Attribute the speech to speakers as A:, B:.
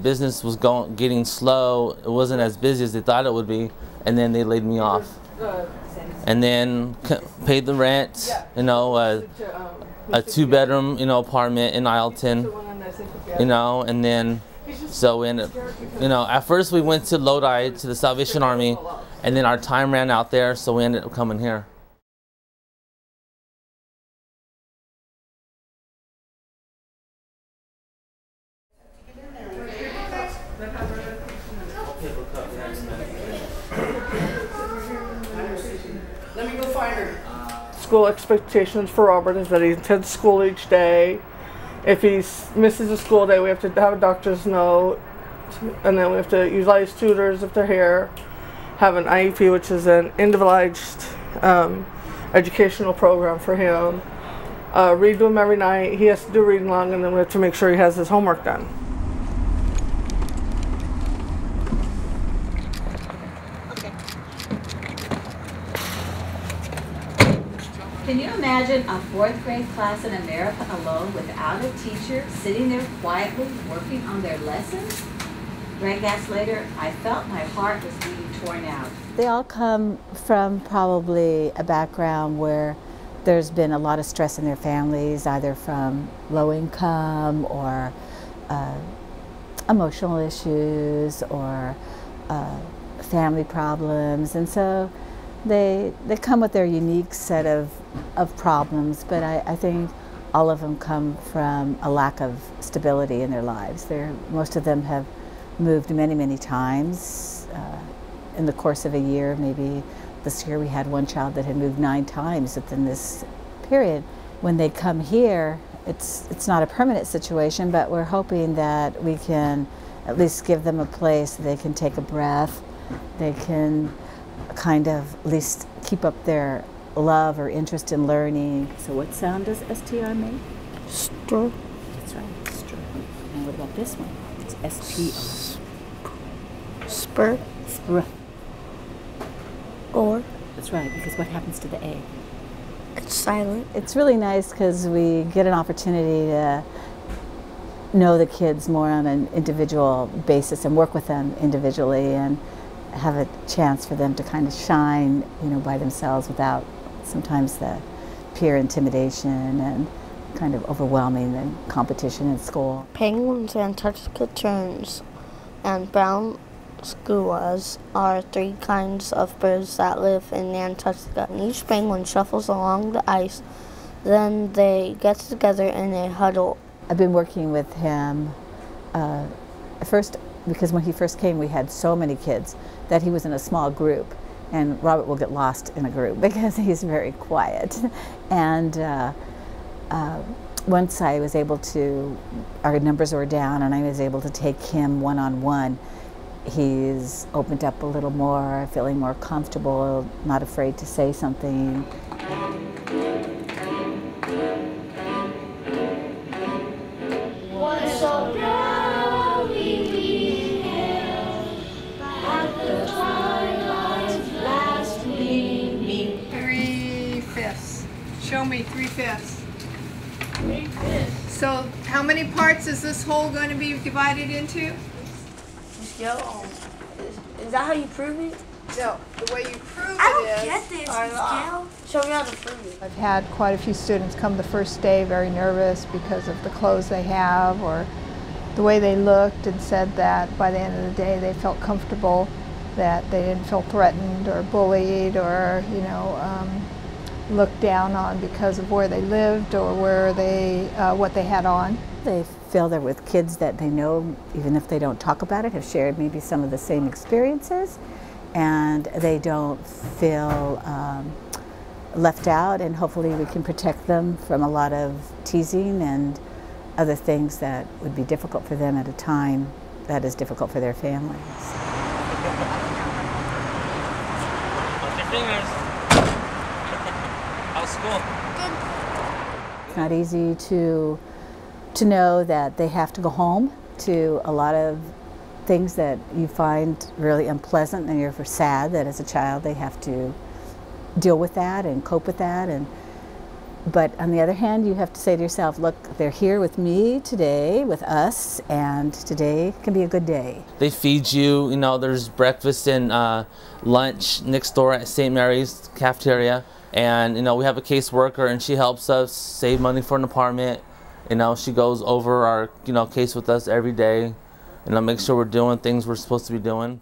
A: Business was getting slow. It wasn't as busy as they thought it would be, and then they laid me off. And then paid the rent, you know, a 2-bedroom, you know, apartment in Isleton, you know, and then so we ended up, you know, at first we went to Lodi to the Salvation Army, and then our time ran out there, so we ended up coming here.
B: Let me go find her. School expectations for Robert is that he attends school each day. If he misses a school day, we have to have a doctor's note, and then we have to utilize tutors if they're here, have an IEP, which is an individualized educational program for him. Read to him every night. He has to do reading along, and then we have to make sure he has his homework done.
C: Can you imagine a 4th grade class in America alone without a teacher sitting there quietly working on their lessons? Greg asked later, I felt my heart was being torn out.
D: They all come from probably a background where there's been a lot of stress in their families, either from low income or emotional issues or family problems, and so they come with their unique set of problems, but I think all of them come from a lack of stability in their lives. Most of them have moved many times in the course of a year. Maybe this year we had one child that had moved 9 times within this period. When they come here, it's not a permanent situation, but we're hoping that we can at least give them a place they can take a breath, they can kind of at least keep up their love or interest in learning. So what sound does STR make?
B: Str.
D: That's right, str. And what about this one? It's SPR.
B: Spur.
D: Spr.
B: Or.
D: That's right, because what happens to the A?
B: It's silent.
D: It's really nice because we get an opportunity to know the kids more on an individual basis and work with them individually and have a chance for them to kind of shine, you know, by themselves without sometimes the peer intimidation and kind of overwhelming the competition in school.
E: Penguins, Antarctica terns, and brown skuas are 3 kinds of birds that live in Antarctica. And each penguin shuffles along the ice, then they get together in a huddle.
D: I've been working with him first because when he first came we had so many kids that he was in a small group, and Robert will get lost in a group because he's very quiet. And once I was able to, our numbers were down and I was able to take him one-on-one, he's opened up a little more, feeling more comfortable, not afraid to say something.
F: Show me 3/5. 3/5. So how many parts is this whole going to be divided into?
E: Scale. Is that how you prove it?
F: No, the way you prove it is...
E: I don't get this. Scale. Show me how to prove it.
G: I've had quite a few students come the first day very nervous because of the clothes they have or the way they looked, and said that by the end of the day they felt comfortable, that they didn't feel threatened or bullied or, you know, looked down on because of where they lived or where they, what they had on.
D: They feel they're with kids that they know, even if they don't talk about it, have shared maybe some of the same experiences, and they don't feel left out, and hopefully we can protect them from a lot of teasing and other things that would be difficult for them at a time that is difficult for their families.
A: How's school?
D: It's not easy to know that they have to go home to a lot of things that you find really unpleasant, and you're sad that as a child they have to deal with that and cope with that, and But on the other hand, you have to say to yourself, look, they're here with me today, with us, and today can be a good day.
A: They feed you, you know, there's breakfast and lunch next door at St. Mary's cafeteria. And, you know, we have a caseworker and she helps us save money for an apartment. You know, she goes over our, you know, case with us every day. You know, make sure we're doing things we're supposed to be doing.